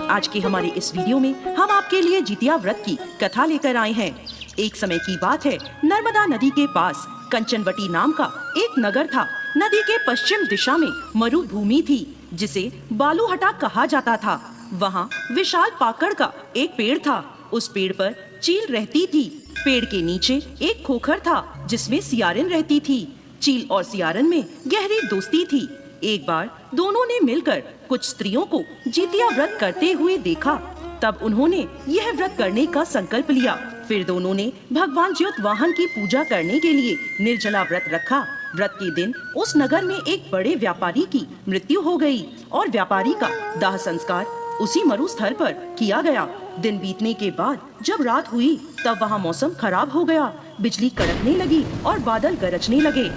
आज के हमारे इस वीडियो में हम आपके लिए जितिया व्रत की कथा लेकर आए हैं। एक समय की बात है, नर्मदा नदी के पास कंचनवटी नाम का एक नगर था। नदी के पश्चिम दिशा में मरुभूमि थी जिसे बालूहटा कहा जाता था। वहाँ विशाल पाकड़ का एक पेड़ था। उस पेड़ पर चील रहती थी। पेड़ के नीचे एक खोखर था जिसमें सियारिन रहती थी। चील और सियारिन में गहरी दोस्ती थी। एक बार दोनों ने मिलकर कुछ स्त्रियों को जितिया व्रत करते हुए देखा। तब उन्होंने यह व्रत करने का संकल्प लिया। फिर दोनों ने भगवान ज्योतवाहन की पूजा करने के लिए निर्जला व्रत रखा। व्रत के दिन उस नगर में एक बड़े व्यापारी की मृत्यु हो गई और व्यापारी का दाह संस्कार उसी मरुस्थल पर किया गया। दिन बीतने के बाद जब रात हुई तब वहाँ मौसम खराब हो गया। बिजली कड़कने लगी और बादल गरजने लगे।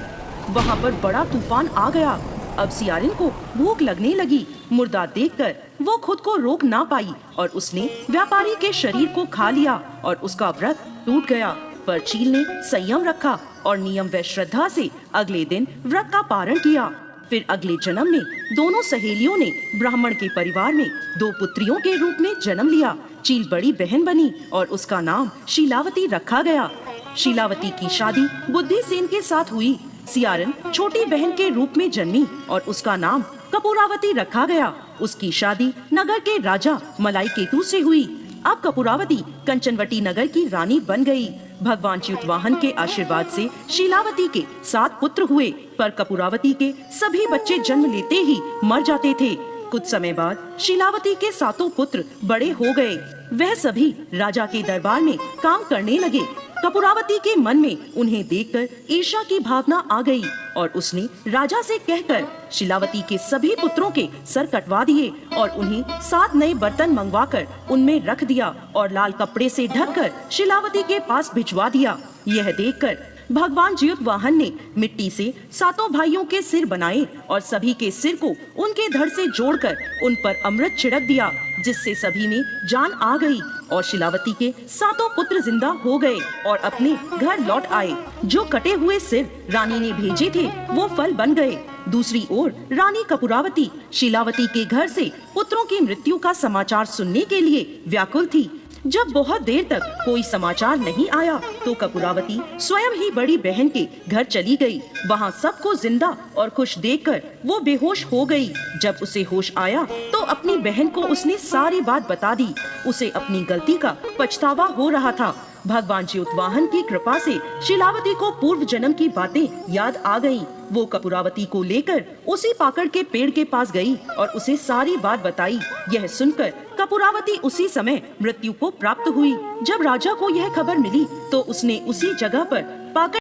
वहाँ पर बड़ा तूफान आ गया। अब सियारिन को भूख लगने लगी। मुर्दा देखकर वो खुद को रोक ना पाई और उसने व्यापारी के शरीर को खा लिया और उसका व्रत टूट गया। पर चील ने संयम रखा और नियम व श्रद्धा से अगले दिन व्रत का पारण किया। फिर अगले जन्म में दोनों सहेलियों ने ब्राह्मण के परिवार में 2 पुत्रियों के रूप में जन्म लिया। चील बड़ी बहन बनी और उसका नाम शीलावती रखा गया। शीलावती की शादी बुद्धिसेन के साथ हुई। सियारिन छोटी बहन के रूप में जन्मी और उसका नाम कपूरावती रखा गया। उसकी शादी नगर के राजा मलाईकेतु से हुई। अब कपूरावती कंचनवटी नगर की रानी बन गई। भगवान च्युतवाहन के आशीर्वाद से शीलावती के 7 पुत्र हुए, पर कपूरावती के सभी बच्चे जन्म लेते ही मर जाते थे। कुछ समय बाद शीलावती के 7 पुत्र बड़े हो गए। वह सभी राजा के दरबार में काम करने लगे। कपूरावती के मन में उन्हें देखकर ईर्ष्या की भावना आ गई और उसने राजा से कहकर शीलावती के सभी पुत्रों के सर कटवा दिए और उन्हें 7 नए बर्तन मंगवाकर उनमें रख दिया और लाल कपड़े से ढककर शीलावती के पास भिजवा दिया। यह देखकर भगवान ज्योतवाहन ने मिट्टी से 7 भाइयों के सिर बनाए और सभी के सिर को उनके धड़ से जोड़कर उन पर अमृत छिड़क दिया, जिससे सभी में जान आ गई और शीलावती के 7 पुत्र जिंदा हो गए और अपने घर लौट आए। जो कटे हुए सिर रानी ने भेजे थे वो फल बन गए। दूसरी ओर रानी कपूरावती शीलावती के घर से पुत्रों की मृत्यु का समाचार सुनने के लिए व्याकुल थी। जब बहुत देर तक कोई समाचार नहीं आया तो कपूरावती स्वयं ही बड़ी बहन के घर चली गई। वहाँ सबको जिंदा और खुश देखकर वो बेहोश हो गई। जब उसे होश आया तो अपनी बहन को उसने सारी बात बता दी। उसे अपनी गलती का पछतावा हो रहा था। भगवान ज्योतवाहन की कृपा से शीलावती को पूर्व जन्म की बातें याद आ गईं। वो कपूरावती को लेकर उसी पाकड़ के पेड़ के पास गई और उसे सारी बात बताई। यह सुनकर कपूरावती उसी समय मृत्यु को प्राप्त हुई। जब राजा को यह खबर मिली तो उसने उसी जगह पर पाकड़